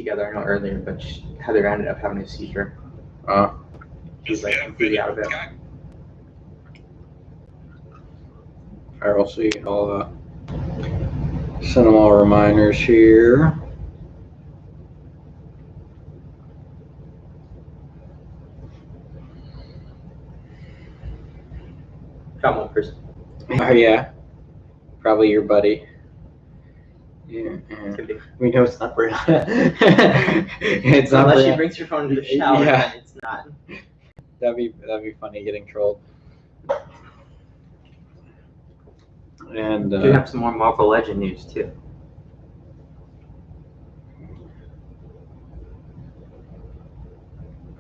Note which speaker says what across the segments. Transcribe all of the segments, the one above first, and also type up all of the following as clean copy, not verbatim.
Speaker 1: together, I know earlier, but Heather ended up having a seizure. She's like completely out of it.
Speaker 2: Alright, we'll see all the cinema reminders here.
Speaker 1: Found one person.
Speaker 2: Oh yeah, probably your buddy. Yeah, we know it's not Brianna. It's not
Speaker 1: Unless
Speaker 2: Brianna.
Speaker 1: she brings your phone into the shower, then it's not.
Speaker 2: That'd be funny getting trolled. And
Speaker 1: we have some more Marvel Legend news too.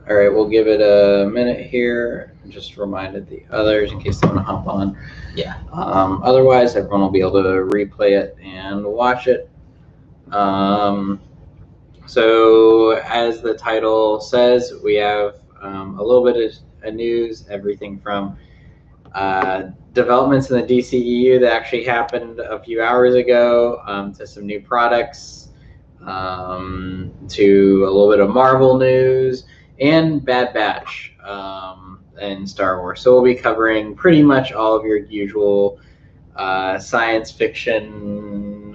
Speaker 2: All right, we'll give it a minute here. Just reminded the others in case they want to hop on.
Speaker 1: Yeah.
Speaker 2: Otherwise, everyone will be able to replay it and watch it. So, as the title says, we have a little bit of news, everything from developments in the DCEU that actually happened a few hours ago, to some new products, to a little bit of Marvel news, and Bad Batch and Star Wars. So we'll be covering pretty much all of your usual science fiction.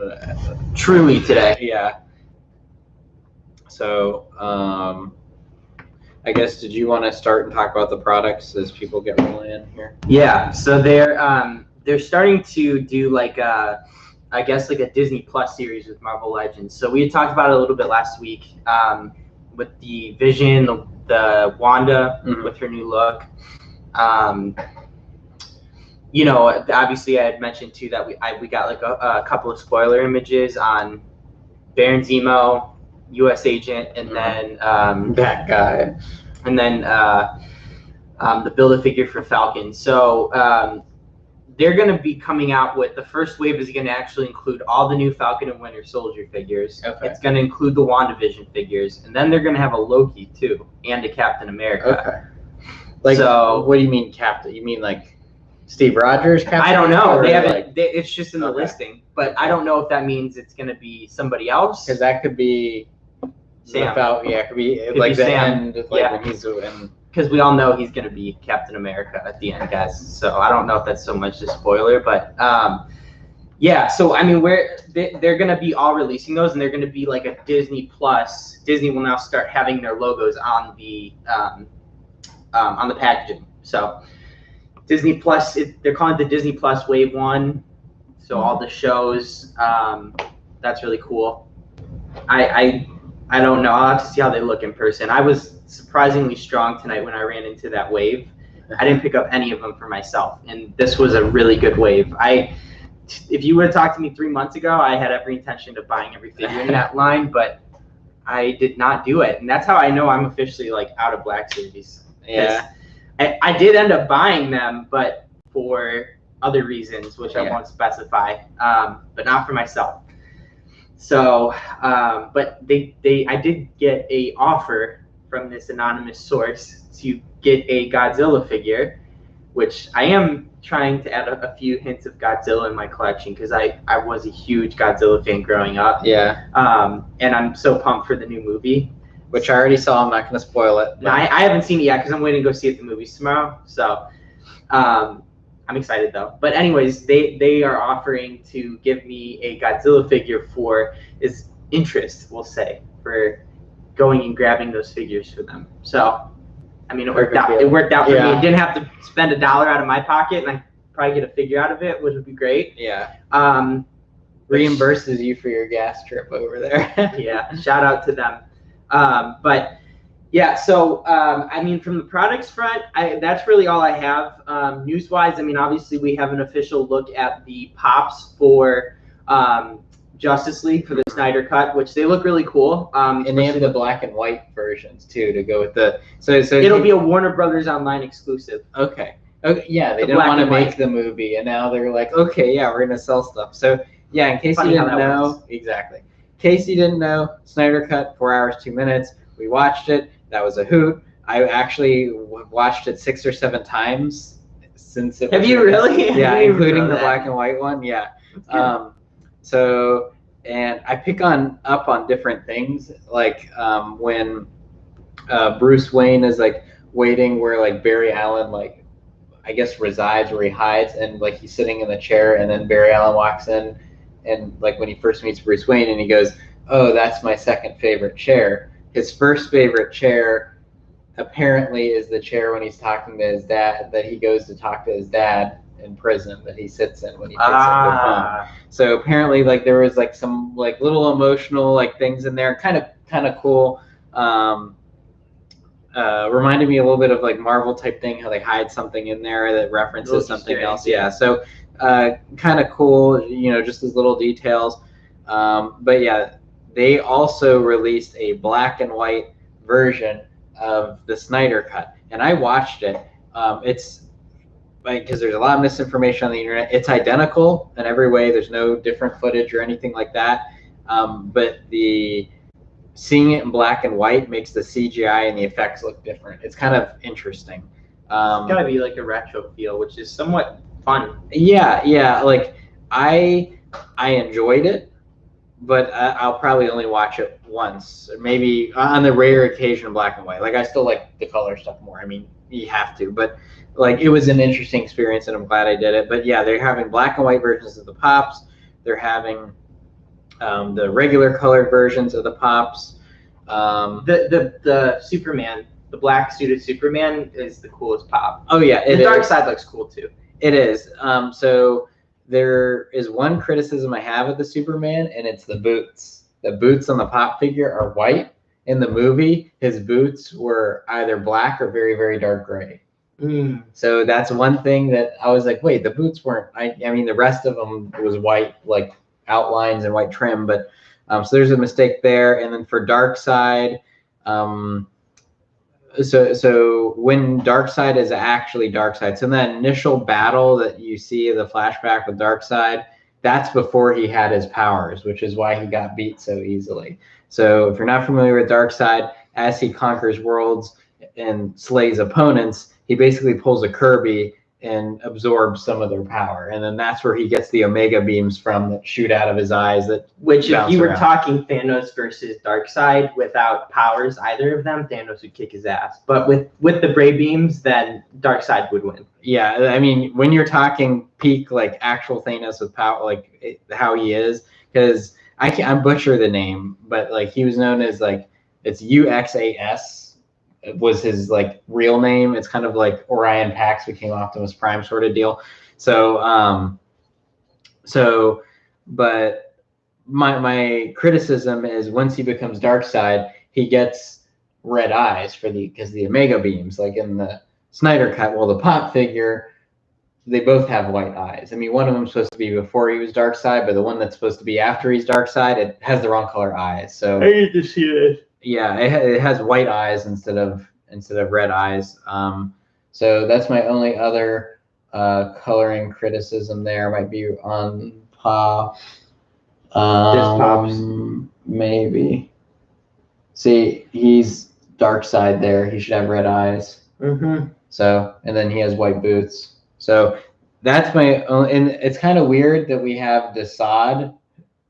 Speaker 1: Truly today.
Speaker 2: Yeah. So I guess, did you want to start and talk about the products as people get rolling in here?
Speaker 1: Yeah. So they're starting to do like I guess like a Disney Plus series with Marvel Legends. So we had talked about it a little bit last week with the Vision, the Wanda with her new look. You know, obviously I had mentioned too that we got like a couple of spoiler images on Baron Zemo, U.S. Agent, and then
Speaker 2: that guy,
Speaker 1: and then the Build-A-Figure for Falcon. So they're going to be coming out with, the first wave is going to actually include all the new Falcon and Winter Soldier figures.
Speaker 2: Okay.
Speaker 1: It's going to include the WandaVision figures, and then they're going to have a Loki too, and a Captain America.
Speaker 2: Okay. Like, so what do you mean Captain? You mean like Steve Rogers Captain?
Speaker 1: I don't know. They haven't.
Speaker 2: Like,
Speaker 1: it's just in the listing, but I don't know if that means it's going to be somebody else.
Speaker 2: Because that could be
Speaker 1: Sam.
Speaker 2: It could be like the
Speaker 1: Sam.
Speaker 2: end, like when he's in.
Speaker 1: Because we all know he's going to be Captain America at the end, guys. So I don't know if that's so much a spoiler, but yeah. So I mean, they're going to be all releasing those, and they're going to be like a Disney Plus. Disney will now start having their logos on the packaging. So Disney Plus, they're calling it the Disney Plus Wave 1. So all the shows, that's really cool. I don't know. I'll have to see how they look in person. I was surprisingly strong tonight when I ran into that wave. I didn't pick up any of them for myself, and this was a really good wave. If you would have talked to me 3 months ago, I had every intention of buying every figure in that line, but I did not do it, and that's how I know I'm officially like out of Black Series.
Speaker 2: Yeah.
Speaker 1: I did end up buying them, but for other reasons, which I won't specify, but not for myself. So, but I did get a offer from this anonymous source to get a Godzilla figure, which I am trying to add a few hints of Godzilla in my collection because I was a huge Godzilla fan growing up.
Speaker 2: Yeah.
Speaker 1: And I'm so pumped for the new movie.
Speaker 2: Which I already saw. I'm not going to spoil it.
Speaker 1: No, I haven't seen it yet because I'm waiting to go see it at the movies tomorrow. So I'm excited though. But anyways, they are offering to give me a Godzilla figure for his interest, we'll say, for going and grabbing those figures for them. So, I mean, it worked out. It worked out for me. I didn't have to spend $1 out of my pocket, and I probably get a figure out of it, which would be great.
Speaker 2: Yeah. Reimburses you for your gas trip over there.
Speaker 1: Yeah. Shout out to them. But yeah, so I mean, from the products front, that's really all I have. News-wise, I mean, obviously we have an official look at the pops for Justice League for the Snyder Cut, which they look really cool.
Speaker 2: And they have the black and white versions too to go with the. So
Speaker 1: it'll be a Warner Brothers Online exclusive.
Speaker 2: Okay. Yeah, they didn't want to make the movie, and now they're like, okay, yeah, we're gonna sell stuff. So yeah, in case you didn't know, exactly. In case you didn't know, Snyder Cut, 4 hours 2 minutes. We watched it. That was a hoot. I actually watched it 6 or 7 times since it.
Speaker 1: Have you really?
Speaker 2: Yeah, including the black and white one. Yeah. So and I pick up on different things, like when Bruce Wayne is like waiting where like Barry Allen like I guess resides, where he hides, and like he's sitting in the chair, and then Barry Allen walks in, and like when he first meets Bruce Wayne, and he goes, "Oh, that's my second favorite chair." His first favorite chair apparently is the chair when he's talking to his dad, that he goes to talk to his dad in prison, that he sits in when he picks up the phone. So apparently like there was like some like little emotional like things in there, kind of cool. Reminded me a little bit of like Marvel type thing, how they hide something in there that references something else. Yeah, so kind of cool, you know, just these little details. But yeah, they also released a black and white version of the Snyder Cut, and I watched it. It's like, because there's a lot of misinformation on the internet. It's identical in every way. There's no different footage or anything like that. But seeing it in black and white makes the CGI and the effects look different. It's kind of interesting.
Speaker 1: It's gotta be like a retro feel, which is somewhat fun.
Speaker 2: Yeah. Like I enjoyed it, but I'll probably only watch it once, or maybe on the rare occasion black and white. Like I still like the color stuff more. I mean, you have to, but like it was an interesting experience, and I'm glad I did it. But yeah, they're having black and white versions of the Pops. They're having the regular colored versions of the Pops.
Speaker 1: The Superman, the black suited Superman is the coolest Pop.
Speaker 2: Oh yeah,
Speaker 1: the Dark Side looks cool too.
Speaker 2: It is. So there is one criticism I have of the Superman, and it's the boots. The boots on the Pop figure are white. In the movie, his boots were either black or very, very dark gray. So that's one thing that I was like, wait, the boots weren't. I mean, the rest of them was white, like outlines and white trim, but so there's a mistake there. And then for Darkseid, so when Darkseid is actually Darkseid, so in that initial battle that you see the flashback with Darkseid, that's before he had his powers, which is why he got beat so easily. So if you're not familiar with Darkseid, as he conquers worlds and slays opponents, he basically pulls a Kirby and absorbs some of their power, and then that's where he gets the Omega beams from that shoot out of his eyes.
Speaker 1: Which, if you were talking Thanos versus Darkseid without powers, either of them, Thanos would kick his ass. But with the Bray beams, then Darkseid would win.
Speaker 2: Yeah, I mean, when you're talking peak like actual Thanos with power, like how he is, because I'm butcher the name, but like he was known as like it's UXAS. Was his like real name. It's kind of like Orion Pax became Optimus Prime sort of deal. So but my criticism is once he becomes Darkseid, he gets red eyes because the Omega beams, like in the Snyder Cut. Well, the Pop figure, they both have white eyes. I mean, one of them's supposed to be before he was Darkseid, but the one that's supposed to be after he's Darkseid, it has the wrong color eyes. So
Speaker 1: I need to see this.
Speaker 2: Yeah, it has white eyes instead of red eyes. So that's my only other coloring criticism there. Might be on Pop.
Speaker 1: Pops.
Speaker 2: Maybe. See, he's Darkseid there. He should have red eyes. So, and then he has white boots. So that's my only, and it's kind of weird that we have Desaad,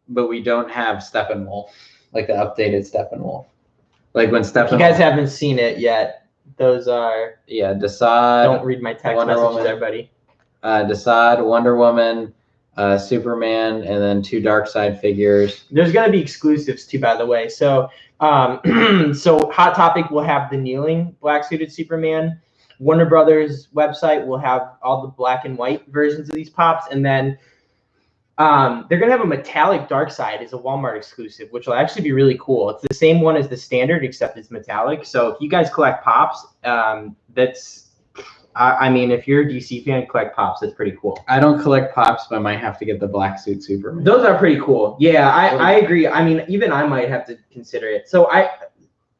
Speaker 2: but we don't have Steppenwolf, like the updated Steppenwolf. Like when Steppenwolf.
Speaker 1: If you guys haven't seen it yet, those are
Speaker 2: Desaad.
Speaker 1: Don't read my text
Speaker 2: Wonder
Speaker 1: messages,
Speaker 2: Woman,
Speaker 1: everybody.
Speaker 2: Desaad, Wonder Woman, Superman, and then 2 Darkseid figures.
Speaker 1: There's gonna be exclusives too, by the way. So, so Hot Topic will have the kneeling black suited Superman. Warner Brothers website will have all the black and white versions of these Pops, and then they're gonna have a metallic Darkseid as a Walmart exclusive, which will actually be really cool. It's the same one as the standard, except it's metallic. So if you guys collect Pops, I mean, if you're a DC fan, collect Pops. That's pretty cool.
Speaker 2: I don't collect Pops, but I might have to get the black suit Superman.
Speaker 1: Those are pretty cool. Yeah, I agree. I mean, even I might have to consider it. So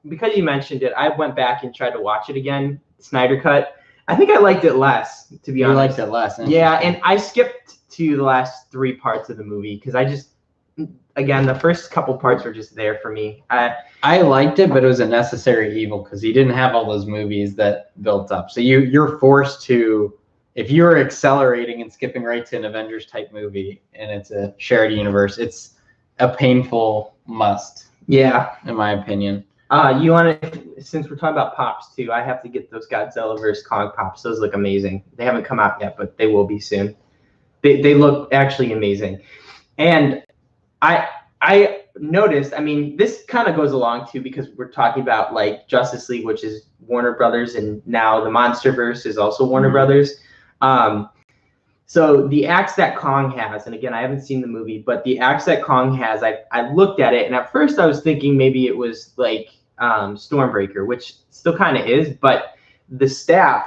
Speaker 1: because you mentioned it, I went back and tried to watch it again, Snyder Cut. I think I liked it less, to be honest.
Speaker 2: You liked it less.
Speaker 1: Yeah, and I skipped to the last 3 parts of the movie because again, the first couple parts were just there for me.
Speaker 2: I liked it, but it was a necessary evil because you didn't have all those movies that built up. So you're forced to, if you're accelerating and skipping right to an Avengers type movie and it's a shared universe, it's a painful must.
Speaker 1: Yeah,
Speaker 2: in my opinion.
Speaker 1: You want to, since we're talking about pops too, I have to get those Godzilla vs. Kong pops. Those look amazing. They haven't come out yet, but they will be soon. They look actually amazing. And I noticed, I mean, this kind of goes along too, because we're talking about like Justice League, which is Warner Brothers, and now the Monsterverse is also Warner Brothers. So the axe that Kong has, and again, I haven't seen the movie, but the axe that Kong has, I looked at it, and at first I was thinking maybe it was like Stormbreaker, which still kind of is, but the staff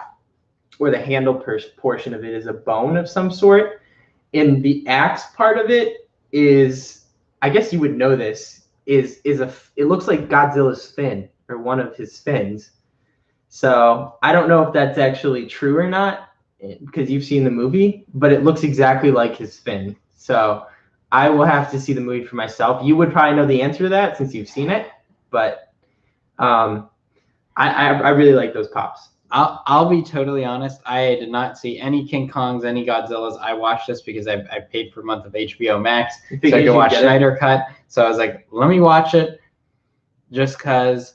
Speaker 1: or the handle portion of it is a bone of some sort, and the axe part of it is, I guess you would know this, it looks like Godzilla's fin, or one of his fins. So I don't know if that's actually true or not, because you've seen the movie, but it looks exactly like his fin. So I will have to see the movie for myself. You would probably know the answer to that since you've seen it, but I really like those pops.
Speaker 2: I'll be totally honest. I did not see any King Kongs, any Godzillas. I watched this because I paid for a month of HBO Max so I could watch Snyder Cut. So I was like, let me watch it just because.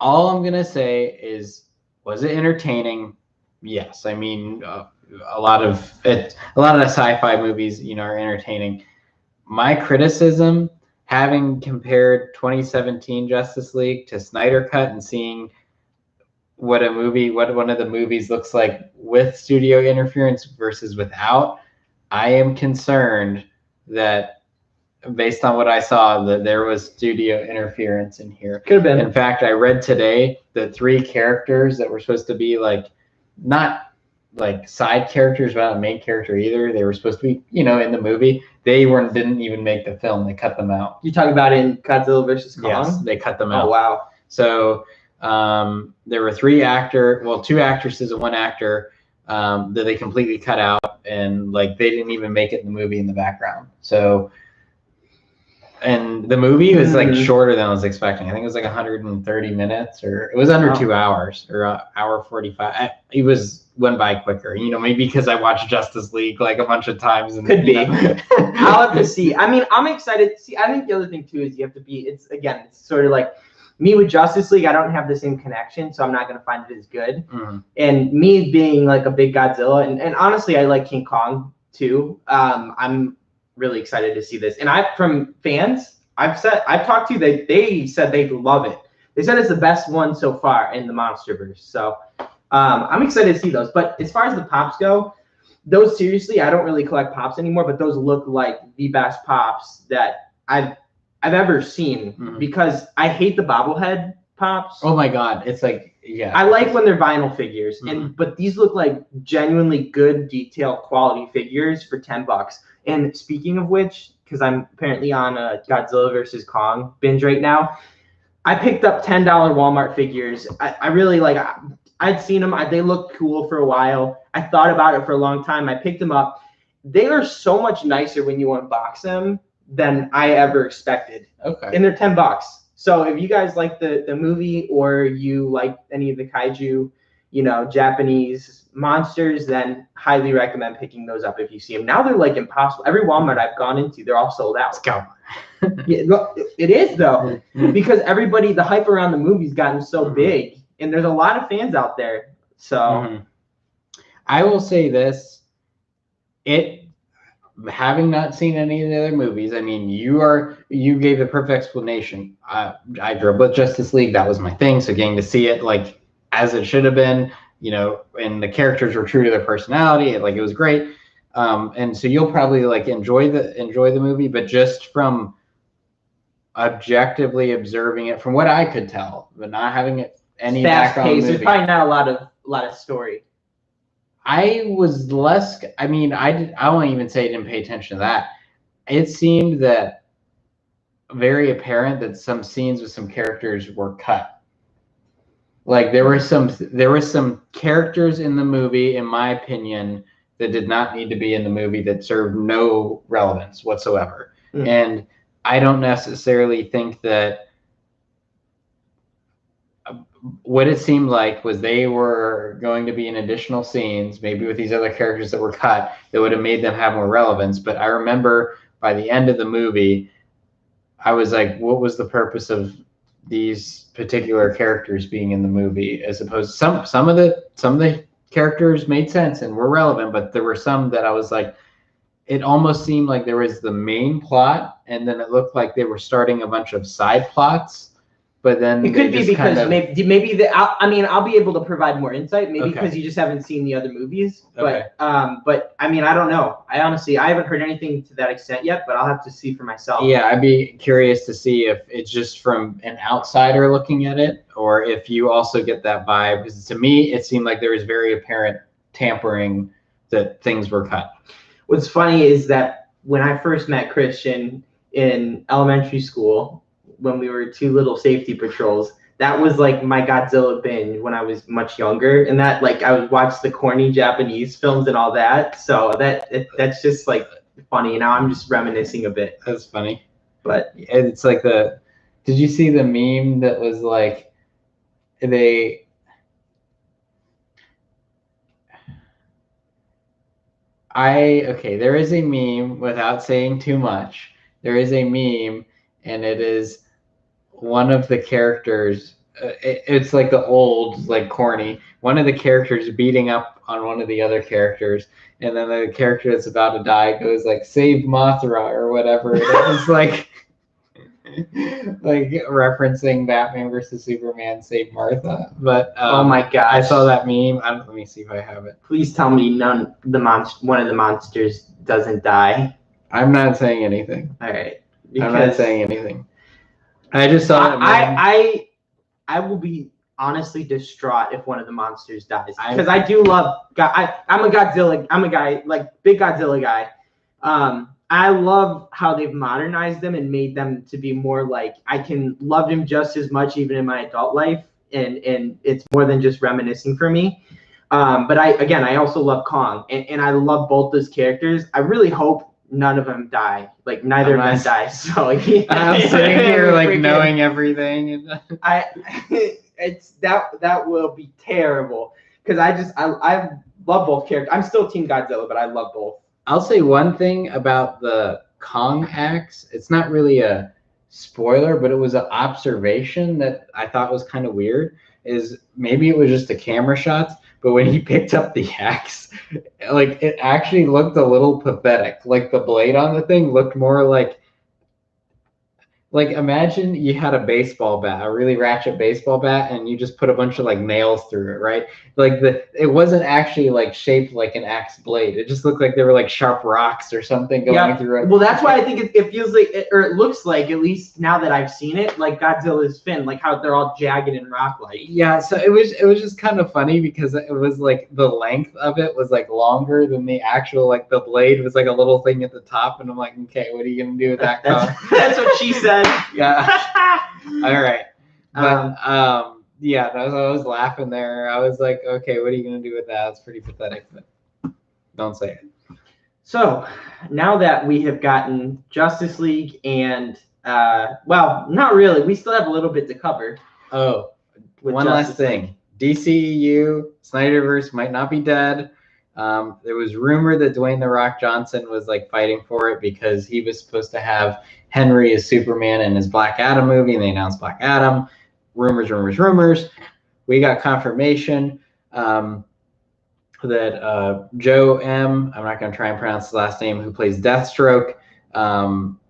Speaker 2: All I'm going to say is, was it entertaining? Yes. I mean, a lot of the sci-fi movies, are entertaining. My criticism, having compared 2017 Justice League to Snyder Cut and seeing what one of the movies looks like with studio interference versus without, I am concerned that based on what I saw, that there was studio interference in here.
Speaker 1: Could have been.
Speaker 2: In fact, I read today the 3 characters that were supposed to be not like side characters, but not a main character either. They were supposed to be, in the movie. They didn't even make the film. They cut them out.
Speaker 1: You talking about in Godzilla vs. Kong?
Speaker 2: Yes, they cut them out.
Speaker 1: Oh, wow.
Speaker 2: So there were 2 actresses and 1 actor that they completely cut out, and they didn't even make it in the movie in the background. So, and the movie was shorter than I was expecting. I think it was 130 minutes, or it was under 2 hours, or hour 45. It went by quicker, maybe because I watched Justice League a bunch of times. And,
Speaker 1: Could be. I'll have to see. I mean, I'm excited to see. I think the other thing too is you have to be. It's sort of like me with Justice League. I don't have the same connection, so I'm not going to find it as good. And me being a big Godzilla, and honestly, I like King Kong too. I'm really excited to see this, and from fans I've talked to, they said they love it. They said it's the best one so far in the Monsterverse. So I'm excited to see those. But as far as the pops go, those, seriously, I don't really collect pops anymore, but those look like the best pops that I've ever seen, because I hate the bobblehead pops.
Speaker 2: Oh my god, it's
Speaker 1: I like when they're vinyl figures, but these look like genuinely good, detailed, quality figures for $10. And speaking of which, because I'm apparently on a Godzilla vs. Kong binge right now, I picked up $10 Walmart figures. I really I'd seen them. They looked cool for a while. I thought about it for a long time. I picked them up. They are so much nicer when you unbox them than I ever expected.
Speaker 2: Okay.
Speaker 1: And they're $10. So if you guys like the movie, or you like any of the kaiju, Japanese monsters, then highly recommend picking those up if you see them. Now they're impossible. Every Walmart I've gone into, they're all sold out.
Speaker 2: Let's go.
Speaker 1: Yeah, it is though, because the hype around the movie's gotten so big, and there's a lot of fans out there. So
Speaker 2: I will say this, having not seen any of the other movies, I mean, you gave the perfect explanation. I grew up with Justice League. That was my thing. So getting to see it as it should have been, and the characters were true to their personality. It was great. And so you'll probably enjoy the movie, but just from objectively observing it, from what I could tell, but not having any background movie,
Speaker 1: there's probably not a lot of story.
Speaker 2: I was less. I mean, I won't even say I didn't pay attention to that. It seemed that very apparent that some scenes with some characters were cut. There were some characters in the movie, in my opinion, that did not need to be in the movie, that served no relevance whatsoever. And I don't necessarily think that. What it seemed like was they were going to be in additional scenes, maybe with these other characters that were cut, that would have made them have more relevance. But I remember by the end of the movie, I was like, what was the purpose of these particular characters being in the movie? As opposed to some of the characters made sense and were relevant, but there were some that I was like, it almost seemed like there was the main plot, and then it looked like they were starting a bunch of side plots. But then
Speaker 1: it could be because maybe I'll be able to provide more insight. Maybe because you just haven't seen the other movies. But but I mean, I don't know. I haven't heard anything to that extent yet. But I'll have to see for myself.
Speaker 2: Yeah, I'd be curious to see if it's just from an outsider looking at it, or if you also get that vibe. Because to me, it seemed like there was very apparent tampering, that things were cut.
Speaker 1: What's funny is that when I first met Christian in elementary school, when we were two little safety patrols, that was like my Godzilla binge when I was much younger, and that like I would watch the corny Japanese films and all that. So that's just like funny. Now I'm just reminiscing a bit.
Speaker 2: That's funny.
Speaker 1: But
Speaker 2: it's like did you see the meme that was like there is a meme, without saying too much, there is a meme, and it is one of the characters, it's like the old, like corny, one of the characters beating up on one of the other characters, and then the character that's about to die goes like, save Mothra or whatever. It was like like referencing Batman versus Superman, Save Martha. But
Speaker 1: oh my gosh,
Speaker 2: I saw that meme. Let me see if I have it.
Speaker 1: Please tell me one of the monsters doesn't die.
Speaker 2: I'm not saying anything.
Speaker 1: All right.
Speaker 2: I'm not saying anything. I just saw that.
Speaker 1: I will be honestly distraught if one of the monsters dies, because I do love. I'm a Godzilla. I'm a guy, like big Godzilla guy. I love how they've modernized them and made them to be more like I can love them just as much even in my adult life, and it's more than just reminiscing for me. But I also love Kong, and I love both those characters. I really hope none of them die. Like neither of them die. So I'm
Speaker 2: sitting here like knowing everything.
Speaker 1: It's that will be terrible, because I love both characters. I'm still Team Godzilla, but I love both.
Speaker 2: I'll say one thing about the Kong axe. It's not really a spoiler, but it was an observation that I thought was kind of weird. Is maybe it was just the camera shots, but when he picked up the axe, like it actually looked a little pathetic. Like the blade on the thing looked more like imagine you had a baseball bat, a really ratchet baseball bat, and you just put a bunch of like nails through it, right? Like it wasn't actually like shaped like an axe blade. It just looked like there were like sharp rocks or something going through it.
Speaker 1: Well, that's why I think it feels like, or it looks like, at least now that I've seen it, like Godzilla's fin, like how they're all jagged and rock-like.
Speaker 2: Yeah, so it was just kind of funny, because it was like the length of it was like longer than the actual, like the blade was like a little thing at the top, and I'm like, okay, what are you gonna do with that?
Speaker 1: That's what she said.
Speaker 2: Yeah. All right. But yeah, I was laughing there. I was like, okay, what are you gonna do with that? It's pretty pathetic, but don't say it.
Speaker 1: So now that we have gotten Justice League and well, not really. We still have a little bit to cover.
Speaker 2: Oh, one last thing. DCEU, Snyderverse might not be dead. There was rumor that Dwayne "The Rock" Johnson was like fighting for it, because he was supposed to have Henry as Superman in his Black Adam movie, and they announced Black Adam. Rumors. We got confirmation that Joe M., I'm not going to try and pronounce his last name, who plays Deathstroke,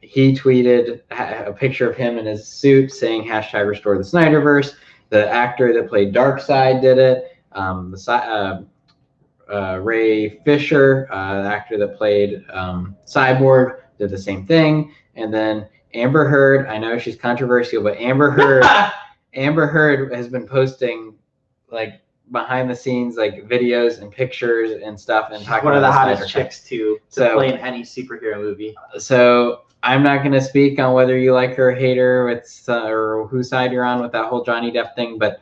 Speaker 2: he tweeted a picture of him in his suit saying #restore the Snyderverse. The actor that played Darkseid did it. Ray Fisher, the actor that played Cyborg, did the same thing. And then Amber Heard, I know she's controversial, but Amber Heard has been posting like behind the scenes like videos and pictures and stuff, and talking
Speaker 1: one of the
Speaker 2: about
Speaker 1: hottest chicks to play in any superhero movie. So
Speaker 2: I'm not going to speak on whether you like her or hate her, or whose side you're on with that whole Johnny Depp thing, but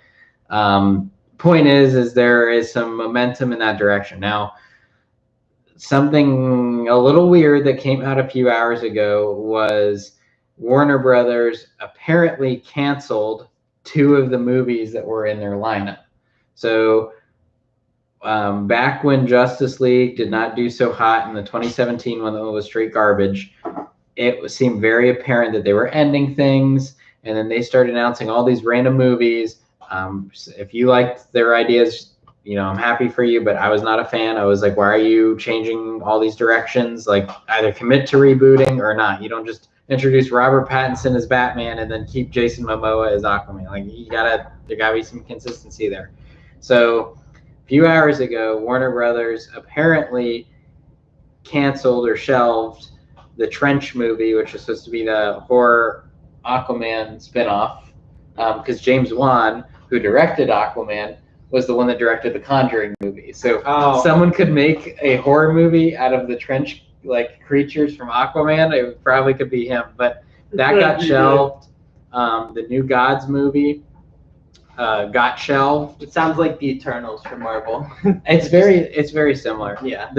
Speaker 2: point is there is some momentum in that direction. Now, something a little weird that came out a few hours ago was Warner Brothers apparently canceled 2 of the movies that were in their lineup. So back when Justice League did not do so hot in the 2017 one that was straight garbage, it seemed very apparent that they were ending things, and then they started announcing all these random movies. If you liked their ideas, I'm happy for you, but I was not a fan. I was like, why are you changing all these directions? Like, either commit to rebooting or not. You don't just introduce Robert Pattinson as Batman and then keep Jason Momoa as Aquaman. Like, there gotta be some consistency there. So a few hours ago, Warner Brothers apparently canceled or shelved the Trench movie, which was supposed to be the horror Aquaman spinoff, because James Wan, who directed Aquaman, was the one that directed the Conjuring movie. So someone could make a horror movie out of the Trench creatures from Aquaman. It probably could be him, but that got shelved. The New Gods movie got shelved.
Speaker 1: It sounds like the Eternals from Marvel.
Speaker 2: It's very similar.
Speaker 1: Yeah.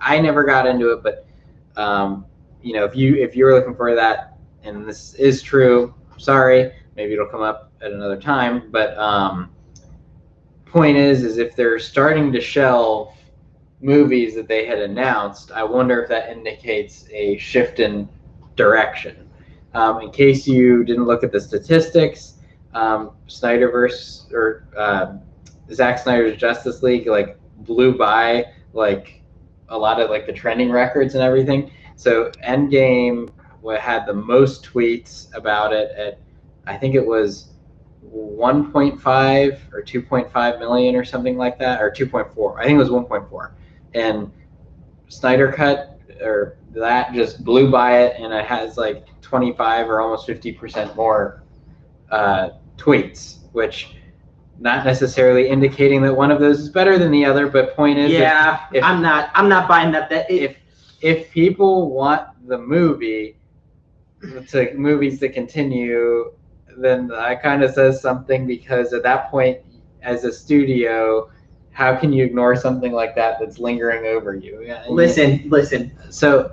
Speaker 2: I never got into it, but if you're looking for that, and this is true, sorry, maybe it'll come up at another time. But point is if they're starting to shelve movies that they had announced, I wonder if that indicates a shift in direction. In case you didn't look at the statistics, Snyderverse or Zack Snyder's Justice League blew by a lot of the trending records and everything. So Endgame had the most tweets about it at, I think it was 1.5 or 2.5 million or something like that, or 2.4. I think it was 1.4. And Snyder Cut or that just blew by it, and it has 25 or almost 50% more tweets, which not necessarily indicating that one of those is better than the other, but point is,
Speaker 1: I'm not buying that.
Speaker 2: If people want the movies to continue, then that kind of says something, because at that point, as a studio, how can you ignore something like that that's lingering over you?
Speaker 1: Listen.
Speaker 2: So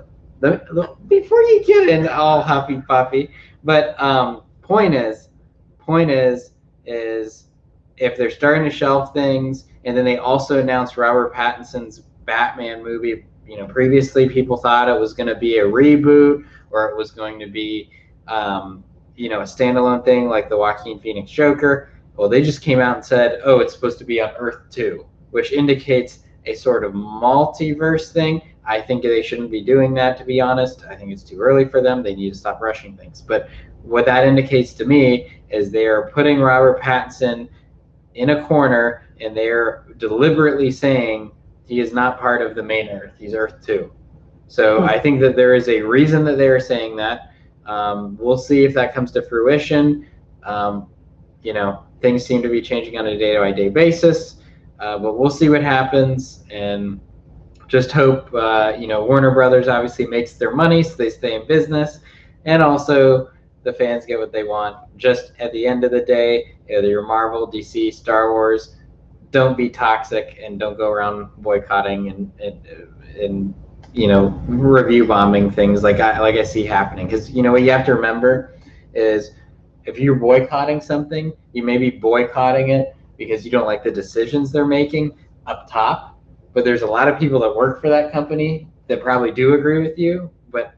Speaker 2: before you get in all hoppy poppy, but point is if they're starting to shelve things, and then they also announced Robert Pattinson's Batman movie. Previously people thought it was going to be a reboot, or it was going to be a standalone thing like the Joaquin Phoenix Joker. Well, they just came out and said, it's supposed to be on Earth 2, which indicates a sort of multiverse thing. I think they shouldn't be doing that, to be honest. I think it's too early for them. They need to stop rushing things. But what that indicates to me is they are putting Robert Pattinson in a corner, and they are deliberately saying he is not part of the main Earth. He's Earth 2. So I think that there is a reason that they are saying that. We'll see if that comes to fruition. Things seem to be changing on a day-by-day basis, but we'll see what happens, and just hope Warner Brothers obviously makes their money so they stay in business, and also the fans get what they want. Just at the end of the day, whether you're Marvel, DC, Star Wars, don't be toxic and don't go around boycotting and review bombing things like I see happening. Because what you have to remember is, if you're boycotting something, you may be boycotting it because you don't like the decisions they're making up top, but there's a lot of people that work for that company that probably do agree with you, but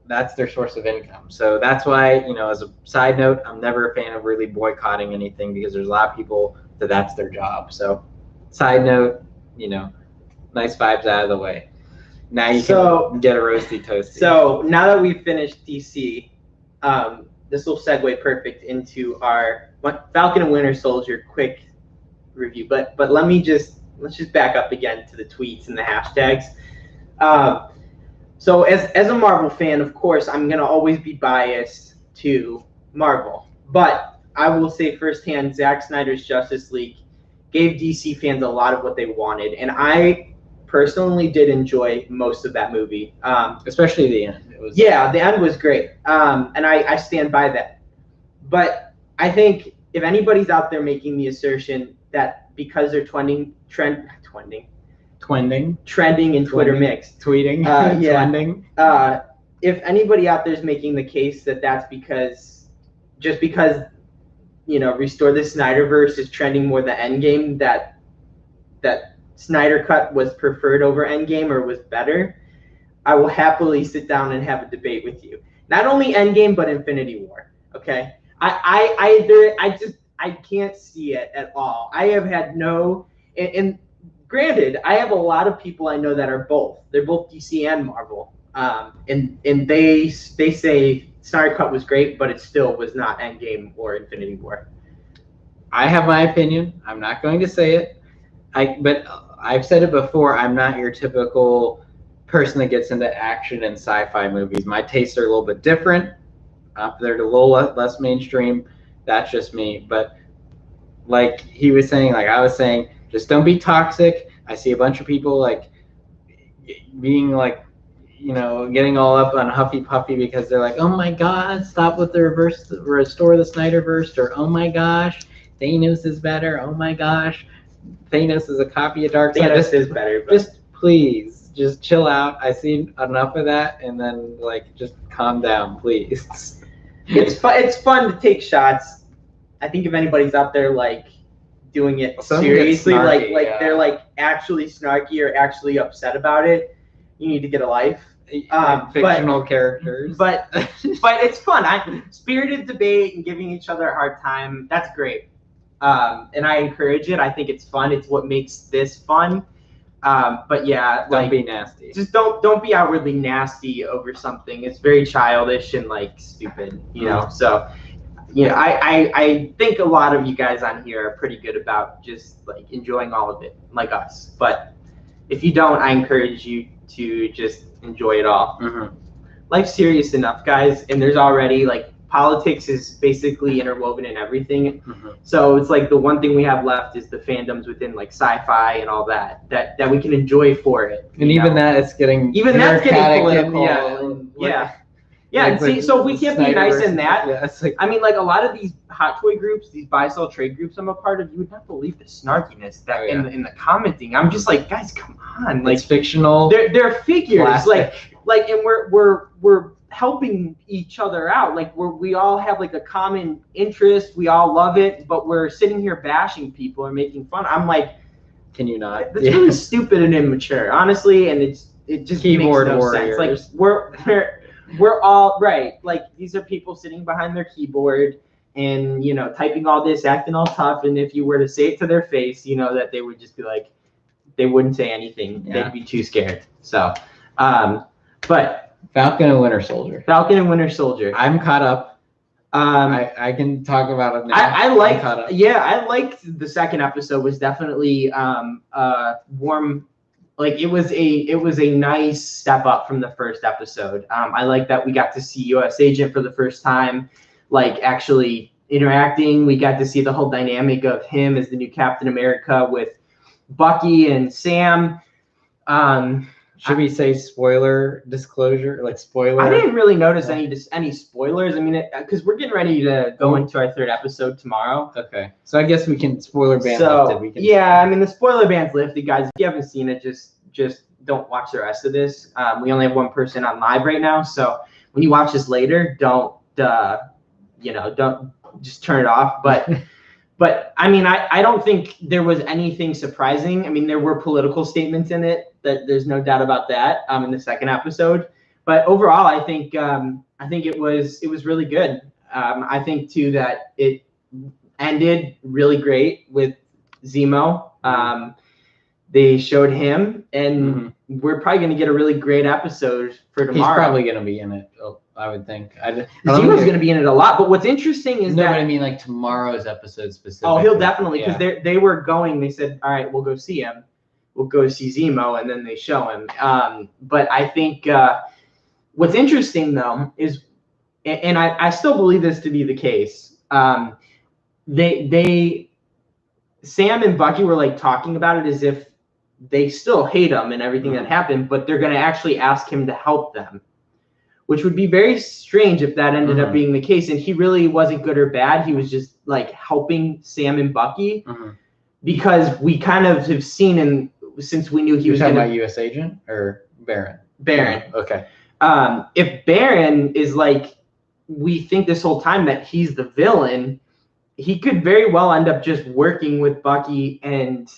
Speaker 2: that's their source of income. So that's why, as a side note, I'm never a fan of really boycotting anything, because there's a lot of people that's their job. So side note, nice vibes out of the way. Now you can get a roasty toasty.
Speaker 1: So now that we've finished DC, this will segue perfect into our Falcon and Winter Soldier quick review. But let's just back up again to the tweets and the hashtags. So as a Marvel fan, of course, I'm gonna always be biased to Marvel. But I will say firsthand, Zack Snyder's Justice League gave DC fans a lot of what they wanted, and I personally did enjoy most of that movie,
Speaker 2: especially the end.
Speaker 1: The end was great, and I stand by that. But I think if anybody's out there making the assertion that because they're trending in Twitter mix,
Speaker 2: tweeting,
Speaker 1: trending, if anybody out there is making the case that that's because Restore the Snyderverse is trending more than Endgame, that Snyder Cut was preferred over Endgame or was better, I will happily sit down and have a debate with you. Not only Endgame, but Infinity War. Okay, I can't see it at all. I have had no, and granted, I have a lot of people I know that are both. They're both DC and Marvel, and they say Snyder Cut was great, but it still was not Endgame or Infinity War.
Speaker 2: I have my opinion. I'm not going to say it. But I've said it before. I'm not your typical person that gets into action and sci-fi movies. My tastes are a little bit different. They're a little less mainstream. That's just me. But like he was saying, like I was saying, just don't be toxic. I see a bunch of people like being like, getting all up on Huffy Puffy because they're like, oh my God, stop with the restore the Snyderverse, or oh my gosh, Thanos is better. Oh my gosh, Thanos is a copy of Darkseid.
Speaker 1: Thanos is better. But...
Speaker 2: Just please, just chill out. I seen enough of that, and then just calm down, please.
Speaker 1: It's fun to take shots. I think if anybody's out there doing it seriously, snarky, they're actually snarky or actually upset about it, you need to get a life.
Speaker 2: Fictional characters.
Speaker 1: But it's fun. Spirited debate and giving each other a hard time. That's great. And I encourage it. I think it's fun. It's what makes this fun. But yeah,
Speaker 2: don't be nasty.
Speaker 1: Just don't be outwardly nasty over something. It's very childish and stupid, So, I think a lot of you guys on here are pretty good about just enjoying all of it, like us. But if you don't, I encourage you to just enjoy it all.
Speaker 2: Mm-hmm.
Speaker 1: Life's serious enough, guys, and there's already politics is basically interwoven in everything.
Speaker 2: Mm-hmm.
Speaker 1: So it's the one thing we have left is the fandoms within sci-fi and all that we can enjoy for it.
Speaker 2: And that's getting
Speaker 1: political. And see, so we can't be nice in that.
Speaker 2: Yeah, it's
Speaker 1: I mean, a lot of these hot toy groups, these buy-sell trade groups I'm a part of, you would not believe the snarkiness that in the commenting. I'm just guys, come on.
Speaker 2: It's fictional.
Speaker 1: They're figures.
Speaker 2: Plastic.
Speaker 1: And we're helping each other out. We all have a common interest. We all love it, but we're sitting here bashing people and making fun. I'm
Speaker 2: can you not?
Speaker 1: That's really stupid and immature, honestly, and it just
Speaker 2: keyboard
Speaker 1: makes no
Speaker 2: warriors.
Speaker 1: sense. We're all right. These are people sitting behind their keyboard and typing all this, acting all tough, and if you were to say it to their face, that they would just be they wouldn't say anything.
Speaker 2: Yeah.
Speaker 1: They'd be too scared. So, but
Speaker 2: Falcon and Winter Soldier.
Speaker 1: I'm caught up.
Speaker 2: I can talk about it now.
Speaker 1: I liked the second episode. Was definitely warm. It was a nice step up from the first episode. I like that we got to see U.S. Agent for the first time, actually interacting. We got to see the whole dynamic of him as the new Captain America with Bucky and Sam.
Speaker 2: Should we say spoiler disclosure? Spoiler?
Speaker 1: I didn't really notice any spoilers. I mean, because we're getting ready to go into our third episode tomorrow.
Speaker 2: Okay. So I guess we can spoiler ban lifted.
Speaker 1: I mean, the spoiler ban's lifted, guys. If you haven't seen it, just don't watch the rest of this. We only have one person on live right now, so when you watch this later, don't just turn it off. But I mean, I don't think there was anything surprising. I mean, there were political statements in it. That there's no doubt about that. In the second episode, but overall, I think it was really good. I think too that it ended really great with Zemo. They showed him, and we're probably going to get a really great episode for tomorrow.
Speaker 2: He's probably going to be in it. I would think.
Speaker 1: Zemo's going to be in it a lot. But what's interesting is
Speaker 2: that. No, but I mean tomorrow's episode specifically.
Speaker 1: Oh, he'll definitely, because they were going. They said, all right, we'll go see him. We'll go see Zemo, and then they show him. But I think what's interesting, though, is, and I still believe this to be the case, they Sam and Bucky were talking about it as if they still hate him and everything that happened, but they're going to actually ask him to help them, which would be very strange if that ended up being the case. And he really wasn't good or bad. He was just helping Sam and Bucky because we kind of have seen since we knew he was
Speaker 2: talking about U.S. Agent or Baron?
Speaker 1: Baron.
Speaker 2: Okay.
Speaker 1: If Baron is we think this whole time that he's the villain, he could very well end up just working with Bucky and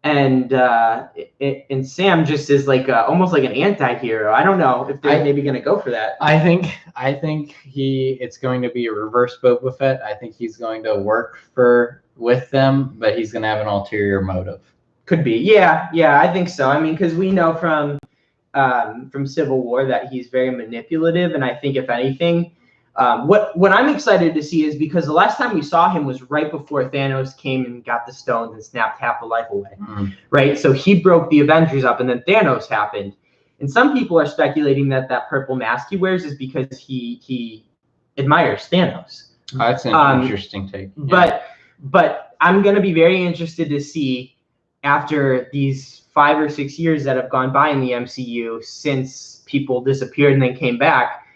Speaker 1: and Sam just is like almost like an anti-hero. I don't know if they're maybe going to go for that.
Speaker 2: I think it's going to be a reverse Boba Fett. I think he's going to work with them, but he's going to have an ulterior motive.
Speaker 1: Could be, yeah, I think so. I mean, because we know from Civil War that he's very manipulative, and I think if anything, what I'm excited to see is because the last time we saw him was right before Thanos came and got the stones and snapped half the life away, right? So he broke the Avengers up, and then Thanos happened. And some people are speculating that purple mask he wears is because he admires Thanos.
Speaker 2: Oh, that's an interesting take.
Speaker 1: Yeah. But I'm going to be very interested to see after these 5 or 6 years that have gone by in the MCU since people disappeared and then came back.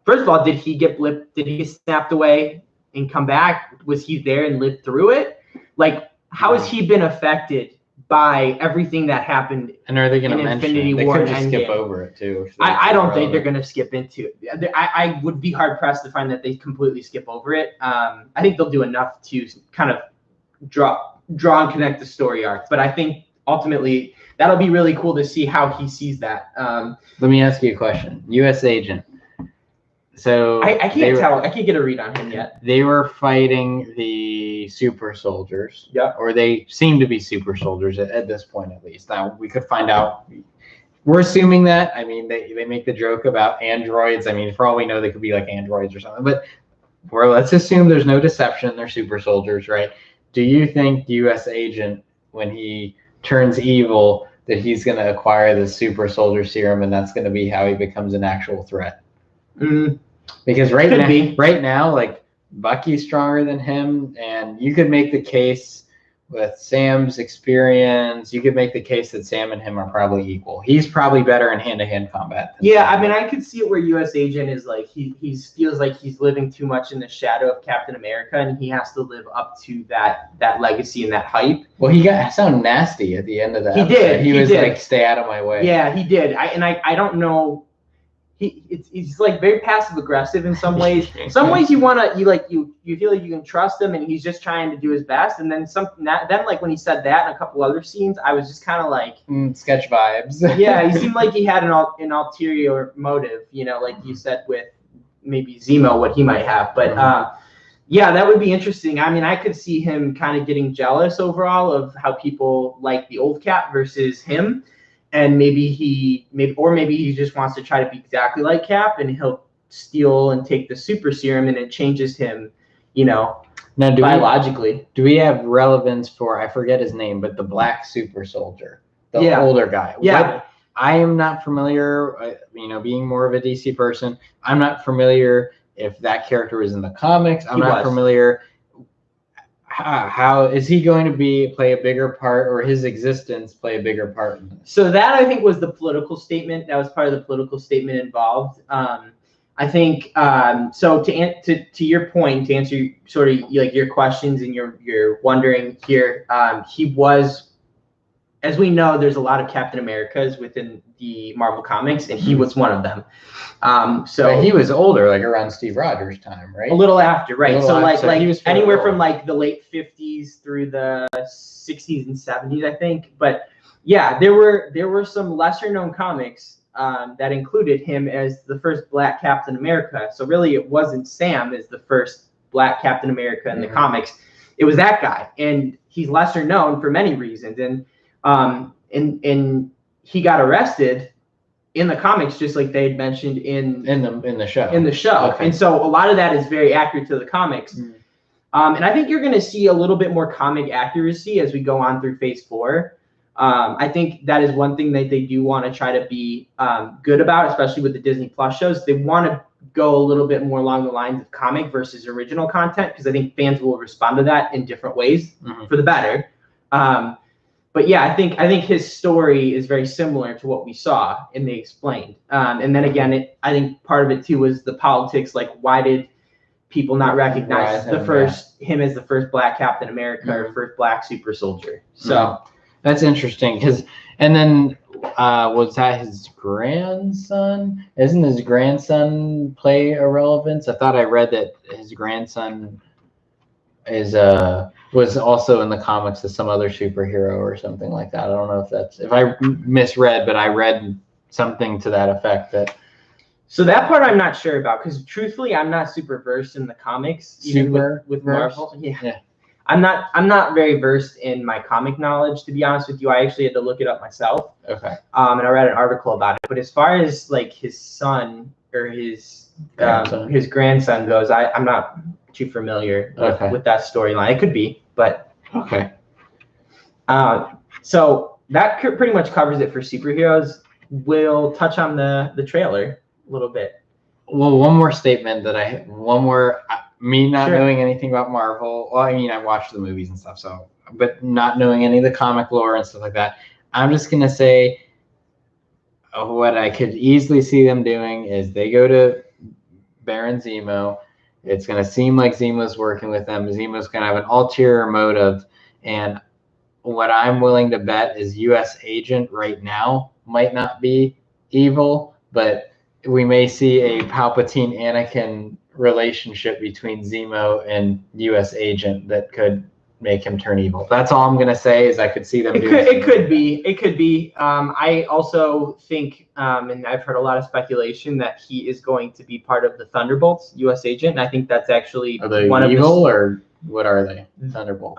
Speaker 1: First of all, did he get blipped? Did he get snapped away and come back? Was he there and lived through it? Like, how has he been affected by everything that happened?
Speaker 2: And are they going to mention
Speaker 1: Infinity
Speaker 2: it?
Speaker 1: War
Speaker 2: They could just skip over it too.
Speaker 1: I don't think they're going to skip into it. I would be hard pressed to find that they completely skip over it. I think they'll do enough to kind of draw and connect the story arc. But I think ultimately that'll be really cool to see how he sees that.
Speaker 2: Let me ask you a question. U.S. agent. So
Speaker 1: I can't tell. I can't get a read on him yet.
Speaker 2: They were fighting the super soldiers.
Speaker 1: Yeah.
Speaker 2: Or they seem to be super soldiers at this point, at least. Now we could find out. We're assuming that. I mean, they make the joke about androids. I mean, for all we know, they could be like androids or something. But let's assume there's no deception. They're super soldiers, right? Do you think U.S. agent, when he turns evil, that he's going to acquire the super soldier serum, and that's going to be how he becomes an actual threat? Because right now, like, Bucky's stronger than him, and you could make the case with Sam's experience. You could make the case that Sam and him are probably equal. He's probably better in hand-to-hand combat.
Speaker 1: Yeah, I mean, I could see it where U.S. agent is like he feels like he's living too much in the shadow of Captain America, and he has to live up to that legacy and that hype.
Speaker 2: Well, he got sound nasty at the end of that.
Speaker 1: He did.
Speaker 2: He was like, "Stay out of my way."
Speaker 1: Yeah, he did. I don't know. He's like very passive aggressive in some ways. Some ways you feel like you can trust him, and he's just trying to do his best. And then like when he said that in a couple other scenes, I was just kind of like
Speaker 2: sketch vibes.
Speaker 1: Yeah, he seemed like he had an ulterior motive, like you said with maybe Zemo, what he might have. But yeah, that would be interesting. I mean, I could see him kind of getting jealous overall of how people like the old Cap versus him. And maybe he just wants to try to be exactly like Cap, and he'll steal and take the super serum, and it changes him, now, biologically.
Speaker 2: Do we have relevance for, I forget his name, but the black super soldier, the older guy?
Speaker 1: Yeah.
Speaker 2: I am not familiar, being more of a DC person, I'm not familiar if that character was in the comics. I'm not familiar. How is he going to play a bigger part, or his existence play a bigger part in this?
Speaker 1: So that, I think, was the political statement. That was part of the political statement involved. I think so. To your point, to answer sort of like your questions and you're wondering here, he was, as we know, there's a lot of Captain Americas within the Marvel comics, and he was one of them.
Speaker 2: But he was older, like around Steve Rogers' time, right?
Speaker 1: A little after, right? So he was anywhere from like the late 50s through the 60s and 70s, I think. But yeah, there were some lesser known comics that included him as the first Black Captain America. So really, it wasn't Sam as the first Black Captain America in the comics. It was that guy, and he's lesser known for many reasons. And he got arrested in the comics, just like they had mentioned in the show. Okay. And so a lot of that is very accurate to the comics. And I think you're going to see a little bit more comic accuracy as we go on through Phase 4. I think that is one thing that they do want to try to be good about, especially with the Disney Plus shows. They want to go a little bit more along the lines of comic versus original content, because I think fans will respond to that in different ways for the better. But yeah, I think his story is very similar to what we saw and they explained. And then again, I think part of it too was the politics. Like, why did people not recognize him as the first Black Captain America or first Black super soldier? So
Speaker 2: that's interesting. And then was that his grandson? Isn't his grandson play a relevance? I thought I read that his grandson is was also in the comics as some other superhero or something like that. I don't know if I misread, but I read something to that effect.
Speaker 1: So that part I'm not sure about, because truthfully, I'm not super versed in the comics, even with Marvel. Yeah. I'm not very versed in my comic knowledge, to be honest with you. I actually had to look it up myself.
Speaker 2: Okay.
Speaker 1: And I read an article about it. But as far as like his son or his grandson goes, I'm not too familiar with that storyline. It could be, but
Speaker 2: okay.
Speaker 1: So that pretty much covers it for superheroes. We'll touch on the trailer a little bit.
Speaker 2: Well, one more statement me not knowing anything about Marvel. Well, I mean, I watched the movies and stuff, but not knowing any of the comic lore and stuff like that. I'm just gonna say what I could easily see them doing is they go to Baron Zemo. It's gonna seem like Zemo's working with them. Zemo's gonna have an ulterior motive, and what I'm willing to bet is U.S. Agent right now might not be evil, but we may see a Palpatine Anakin relationship between Zemo and U.S. Agent that could make him turn evil. That's all I'm gonna say is I could see them doing
Speaker 1: it could be. I also think, and I've heard a lot of speculation that he is going to be part of the Thunderbolts, U.S. Agent. And I think that's actually
Speaker 2: are they evil or what are they? Thunderbolts.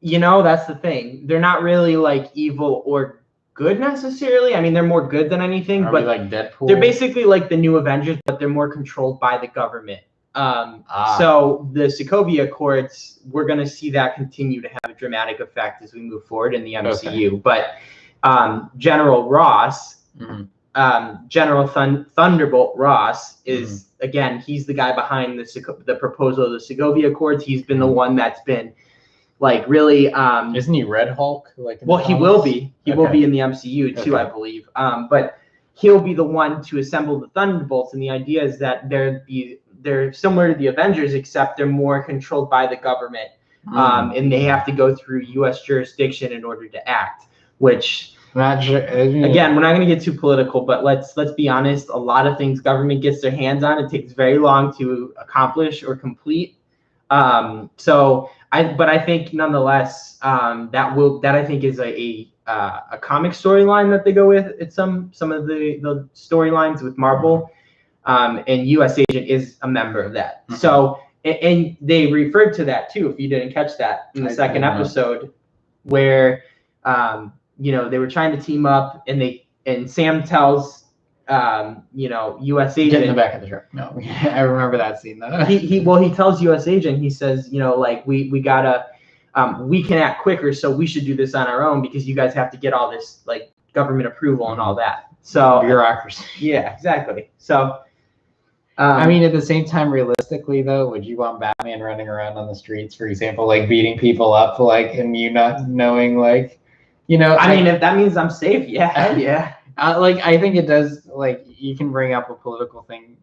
Speaker 1: That's the thing. They're not really like evil or good necessarily. I mean, they're more good than anything, but
Speaker 2: like Deadpool?
Speaker 1: They're basically like the new Avengers, but they're more controlled by the government. So the Sokovia Accords, we're going to see that continue to have a dramatic effect as we move forward in the MCU. Okay. But General Ross, General Thunderbolt Ross is, again, he's the guy behind the proposal of the Sokovia Accords. He's been the one that's been like really
Speaker 2: isn't he Red Hulk?
Speaker 1: He will be. He will be in the MCU too, I believe. But he'll be the one to assemble the Thunderbolts, and the idea is that they're similar to the Avengers, except they're more controlled by the government, and they have to go through U.S. jurisdiction in order to act. Which, again, we're not going to get too political, but let's be honest. A lot of things government gets their hands on, it takes very long to accomplish or complete. But I think nonetheless, that I think is a comic storyline that they go with. It's some of the storylines with Marvel, and U.S. Agent is a member of that. So, and they referred to that too, if you didn't catch that in the second episode, where they were trying to team up, and Sam tells U.S. Agent.
Speaker 2: Get in the back of the truck. No, I remember that scene though.
Speaker 1: he tells U.S. Agent, he says, we gotta, we can act quicker, so we should do this on our own because you guys have to get all this like government approval and all that. So
Speaker 2: bureaucracy.
Speaker 1: Yeah, exactly. So,
Speaker 2: I mean, at the same time, realistically though, would you want Batman running around on the streets, for example, like beating people up, and you not knowing, I
Speaker 1: mean, if that means I'm safe, yeah, yeah.
Speaker 2: I think it does. You can bring up a political thing,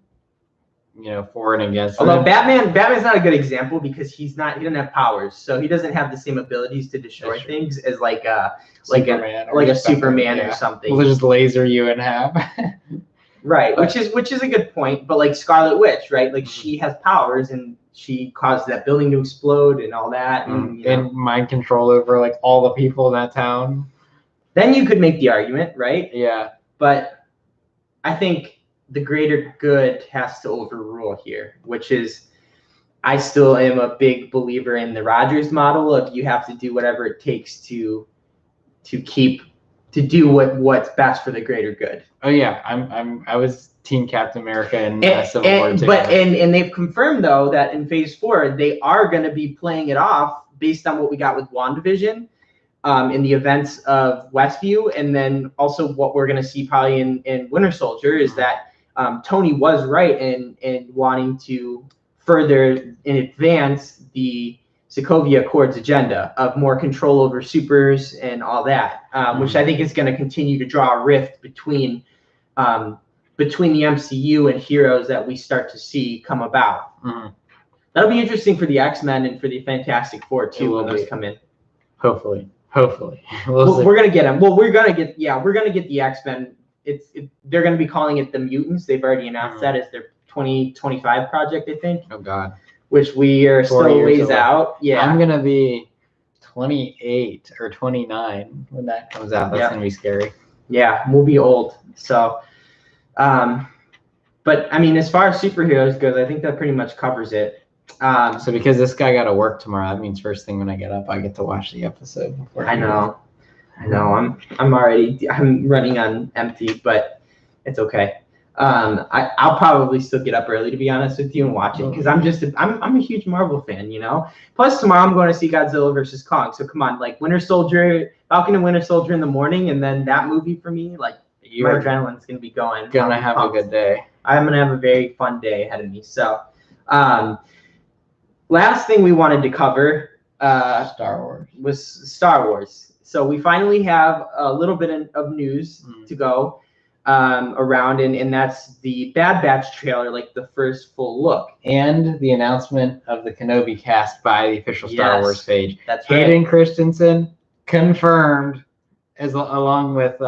Speaker 2: for and against.
Speaker 1: Although Batman's not a good example because he doesn't have powers, so he doesn't have the same abilities to destroy things as a Superman or something.
Speaker 2: We'll just laser you in half.
Speaker 1: Right, which is a good point. But like Scarlet Witch, right? She has powers and she caused that building to explode and all that,
Speaker 2: and mind control over all the people in that town.
Speaker 1: Then you could make the argument, right?
Speaker 2: Yeah.
Speaker 1: But I think the greater good has to overrule here, which is I still am a big believer in the Rogers model of you have to do whatever it takes to do what's best for the greater good.
Speaker 2: Oh yeah, I was Team Captain America in Civil War too.
Speaker 1: And they've confirmed though that in Phase 4 they are going to be playing it off based on what we got with WandaVision. In the events of Westview, and then also what we're going to see probably in Winter Soldier is that Tony was right in wanting to further and advance the Sokovia Accords agenda of more control over supers and all that, which I think is going to continue to draw a rift between the MCU and heroes that we start to see come about. That'll be interesting for the X-Men and for the Fantastic Four too when those come in.
Speaker 2: Hopefully.
Speaker 1: We're gonna get them. Well, we're gonna get the X-Men. They're gonna be calling it the Mutants. They've already announced that as their 2025 project, I think.
Speaker 2: Oh God.
Speaker 1: which we are
Speaker 2: 4
Speaker 1: still
Speaker 2: years
Speaker 1: ways
Speaker 2: away.
Speaker 1: out. Yeah,
Speaker 2: I'm gonna be 28 or 29 when that comes out. That's gonna be scary.
Speaker 1: Yeah, we'll be old. So, but I mean, as far as superheroes goes, I think that pretty much covers it.
Speaker 2: So because this guy got to work tomorrow, that means first thing when I get up, I get to watch the episode.
Speaker 1: I know. I'm running on empty, but it's okay. I'll probably still get up early, to be honest with you, and watch it because I'm a huge Marvel fan, you know. Plus tomorrow I'm going to see Godzilla versus Kong. So come on, like Falcon and Winter Soldier in the morning, and then that movie for me, like my adrenaline's gonna be going.
Speaker 2: Gonna have a good day.
Speaker 1: I'm gonna have a very fun day ahead of me. So, last thing we wanted to cover, was Star Wars. So we finally have a little bit of news to go around, and that's the Bad Batch trailer, like the first full look.
Speaker 2: And the announcement of the Kenobi cast by the official Star Wars page.
Speaker 1: That's right.
Speaker 2: Hayden Christensen confirmed, along with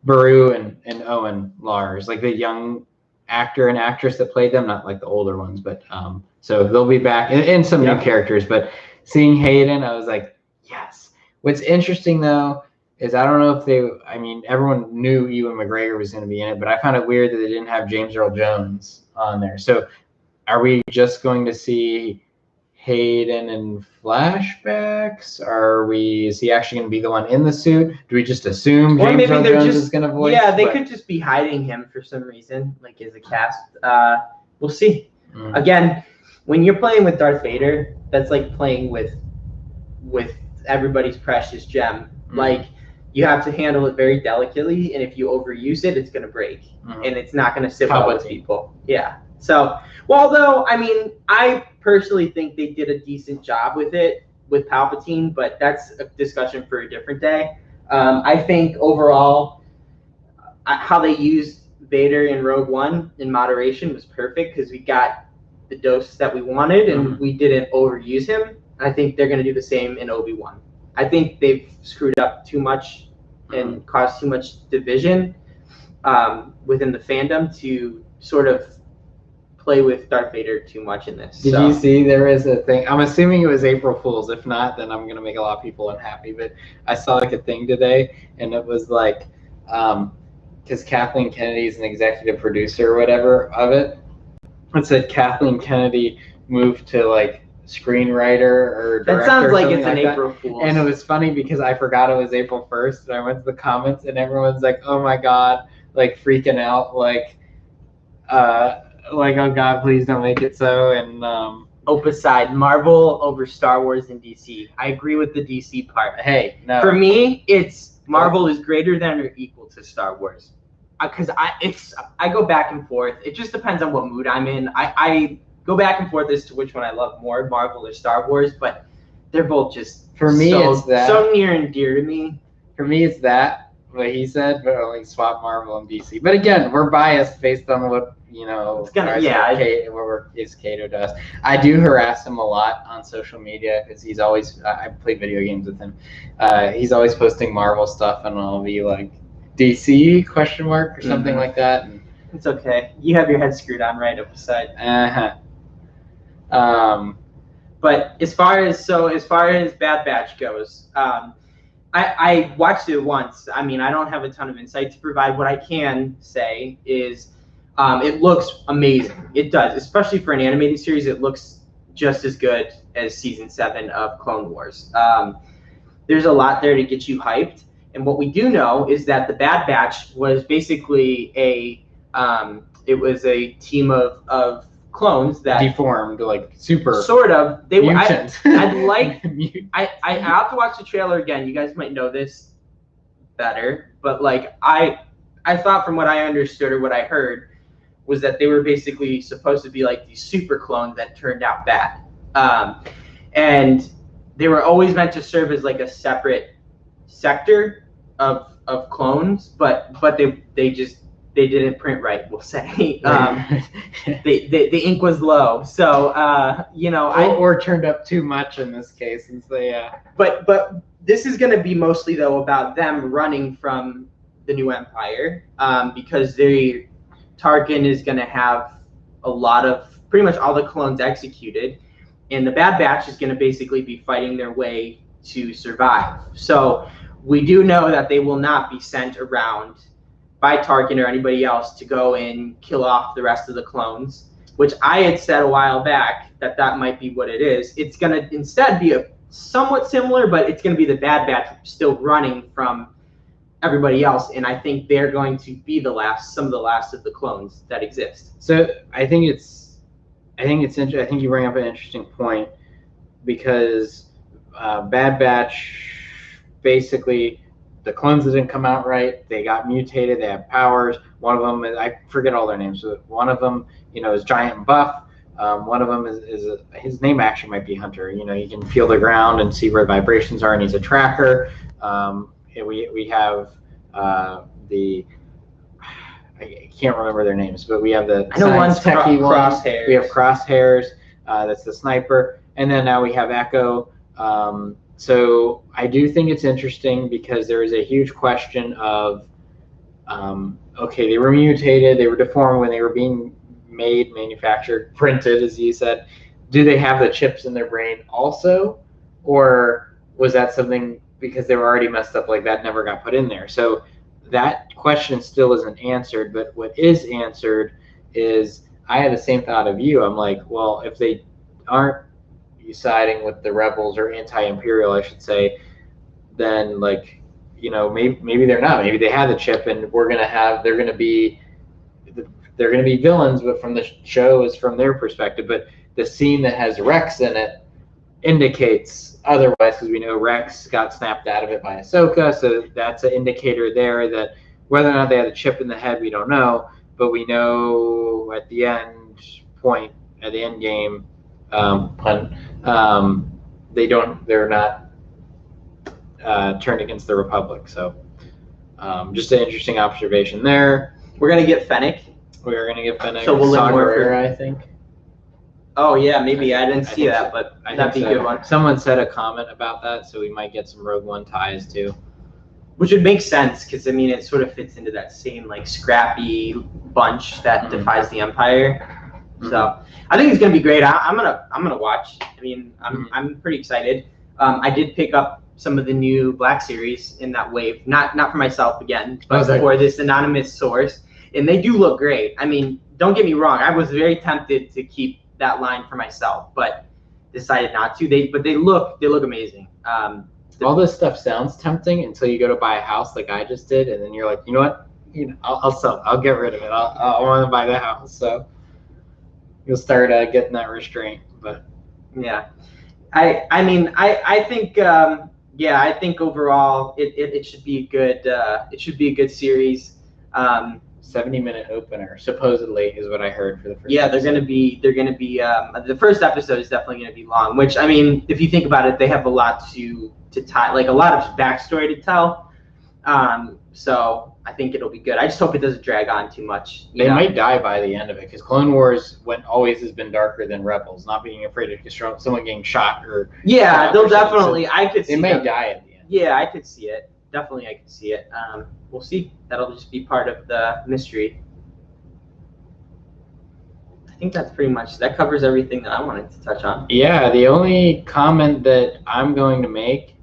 Speaker 2: Baru and Owen Lars, like the young actor and actress that played them, not like the older ones, but so they'll be back and some new characters. But seeing Hayden, I was like, yes. What's interesting though is I don't know if everyone knew Ewan McGregor was going to be in it, but I found it weird that they didn't have James Earl Jones on there. So are we just going to see Hayden in flashbacks? Is he actually going to be the one in the suit? Do we just assume James Earl Jones is going to voice?
Speaker 1: Yeah, they could just be hiding him for some reason, like as a cast. We'll see. Again, when you're playing with Darth Vader, that's like playing with everybody's precious gem. Like you have to handle it very delicately, and if you overuse it, it's going to break, and it's not going to sit well with people. Yeah. So, well, though, I mean, I personally think they did a decent job with it with Palpatine, but that's a discussion for a different day. I think overall, how they used Vader in Rogue One in moderation was perfect because we got the dose that we wanted and we didn't overuse him. I think they're going to do the same in Obi-Wan. I think they've screwed up too much and caused too much division within the fandom to sort of play with Darth Vader too much in this.
Speaker 2: Did you see there is a thing? I'm assuming it was April Fool's. If not, then I'm going to make a lot of people unhappy. But I saw like a thing today, and it was like, because Kathleen Kennedy is an executive producer or whatever of it. It said Kathleen Kennedy moved to like screenwriter or director.
Speaker 1: That sounds like it's
Speaker 2: an
Speaker 1: April Fool's.
Speaker 2: And it was funny because I forgot it was April 1st, and I went to the comments, and everyone's like, "Oh my god!" Like freaking out, like, oh god, please don't make it so. And
Speaker 1: aside, Marvel over Star Wars and DC. I agree with the DC part.
Speaker 2: Hey, no.
Speaker 1: For me, it's Marvel is greater than or equal to Star Wars. Because I go back and forth. It just depends on what mood I'm in. I go back and forth as to which one I love more, Marvel or Star Wars. But they're both just
Speaker 2: it's that
Speaker 1: so near and dear to me.
Speaker 2: For me, it's that what he said, but only swap Marvel and DC. But again, we're biased based on what Kato does. I do harass him a lot on social media because he's always I play video games with him. He's always posting Marvel stuff, and I'll be like, DC ? Or something like that. And
Speaker 1: it's okay. You have your head screwed on right up the side. But as far as Bad Batch goes, I watched it once. I mean, I don't have a ton of insight to provide. What I can say is it looks amazing. It does, especially for an animated series. It looks just as good as season 7 of Clone Wars. There's a lot there to get you hyped. And what we do know is that the Bad Batch was basically a team of clones that
Speaker 2: deformed, like super.
Speaker 1: Sort of. They were.
Speaker 2: Mutant.
Speaker 1: I have to watch the trailer again. You guys might know this better, but like I thought from what I understood or what I heard was that they were basically supposed to be like these super clones that turned out bad, and they were always meant to serve as like a separate sector of clones, but they didn't print right, we'll say. The ink was low, so
Speaker 2: or turned up too much in this case, and so
Speaker 1: But this is going to be mostly though about them running from the new empire, because Tarkin is going to have pretty much all the clones executed, and the Bad Batch is going to basically be fighting their way to survive. So we do know that they will not be sent around by Tarkin or anybody else to go and kill off the rest of the clones, which I had said a while back that might be what it is. It's going to instead be a somewhat similar, but it's going to be the Bad Batch still running from everybody else, and I think they're going to be some of the last of the clones that exist.
Speaker 2: So I think it's interesting. I think you bring up an interesting point, because Bad Batch, basically the clones that didn't come out right, they got mutated, they have powers. One of them, I forget all their names, but one of them, is giant and buff. One of them is his name actually might be Hunter. He can feel the ground and see where vibrations are, and he's a tracker. We have I can't remember their names, but we have the
Speaker 1: one's
Speaker 2: techie
Speaker 1: Crosshairs.
Speaker 2: We have Crosshairs. That's the sniper, and then now we have Echo. So I do think it's interesting, because there is a huge question of, okay, they were mutated, they were deformed when they were being made, manufactured, printed, as you said. Do they have the chips in their brain also, or was that something because they were already messed up like that never got put in there? So that question still isn't answered, but what is answered is, I had the same thought of you. I'm like, well, if they aren't siding with the rebels, or anti-imperial, I should say, then maybe they're not. Maybe they have the chip, and they're gonna be villains, but from the show is from their perspective. But the scene that has Rex in it indicates otherwise, because we know Rex got snapped out of it by Ahsoka, so that's an indicator there that whether or not they had a chip in the head, we don't know, but we know at the end game, they're not turned against the Republic. So just an interesting observation there.
Speaker 1: We're gonna get Fennec.
Speaker 2: We are gonna get Fennec.
Speaker 1: So we'll live more for,
Speaker 2: I think.
Speaker 1: Oh yeah, maybe I didn't see that, but that'd be a good one.
Speaker 2: Someone said a comment about that, so we might get some Rogue One ties too.
Speaker 1: Which would make sense, because it sort of fits into that same scrappy bunch that defies the Empire. So I think it's gonna be great. I'm gonna watch. I'm pretty excited. I did pick up some of the new Black Series in that wave, not for myself again, but for this anonymous source, and they do look great. Don't get me wrong. I was very tempted to keep that line for myself, but decided not to. But they look amazing.
Speaker 2: All this stuff sounds tempting until you go to buy a house like I just did, and then you're like, you know what? I'll sell it. I'll get rid of it. I want to buy the house. So you'll start getting that restraint. But
Speaker 1: yeah, I think I think overall it should be good. It should be a good series.
Speaker 2: 70-minute opener supposedly is what I heard for the first.
Speaker 1: Yeah, they're gonna be. The first episode is definitely gonna be long. Which if you think about it, they have a lot to tie, a lot of backstory to tell. So I think it'll be good. I just hope it doesn't drag on too much.
Speaker 2: They might die by the end of it, because Clone Wars always has been darker than Rebels. Not being afraid of someone getting shot or.
Speaker 1: Yeah, they'll definitely. I could see.
Speaker 2: They may die at the end.
Speaker 1: Yeah, I could see it. Definitely, I could see it. We'll see. That'll just be part of the mystery. I think that covers everything that I wanted to touch on.
Speaker 2: Yeah, the only comment that I'm going to make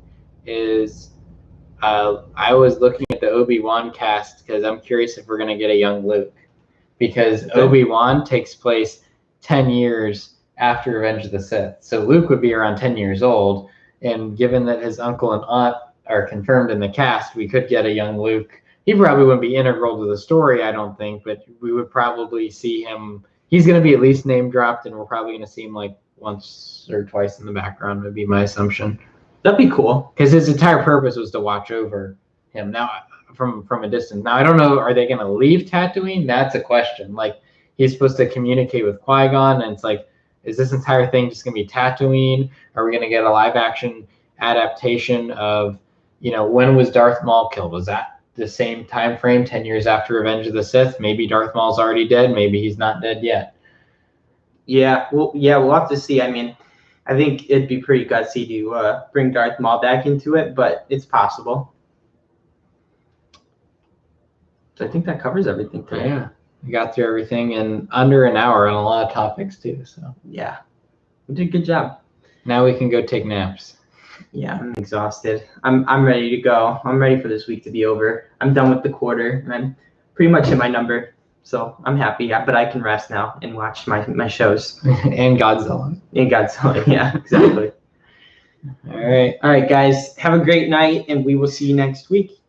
Speaker 2: is I was looking at the Obi-Wan cast, because I'm curious if we're going to get a young Luke, because Obi-Wan takes place 10 years after Revenge of the Sith. So Luke would be around 10 years old, and given that his uncle and aunt are confirmed in the cast, we could get a young Luke. He probably wouldn't be integral to the story, I don't think, but we would probably see him. He's going to be at least name dropped, and we're probably going to see him once or twice in the background, would be my assumption.
Speaker 1: That'd be cool.
Speaker 2: Because his entire purpose was to watch over him now from a distance. Now, I don't know, are they going to leave Tatooine? That's a question. He's supposed to communicate with Qui-Gon, and it's is this entire thing just going to be Tatooine? Are we going to get a live-action adaptation of, when was Darth Maul killed? Was that the same time frame, 10 years after Revenge of the Sith? Maybe Darth Maul's already dead. Maybe he's not dead yet.
Speaker 1: Yeah, we'll have to see. I think it'd be pretty gutsy to bring Darth Maul back into it, but it's possible. So I think that covers everything today.
Speaker 2: Yeah. We got through everything in under an hour on a lot of topics too. So
Speaker 1: yeah, we did a good job.
Speaker 2: Now we can go take naps.
Speaker 1: Yeah, I'm exhausted. I'm ready to go. I'm ready for this week to be over. I'm done with the quarter, and I'm pretty much hit my number. So I'm happy, but I can rest now and watch my shows.
Speaker 2: And Godzilla.
Speaker 1: And Godzilla, yeah, exactly.
Speaker 2: All right.
Speaker 1: All right, guys. Have a great night, and we will see you next week.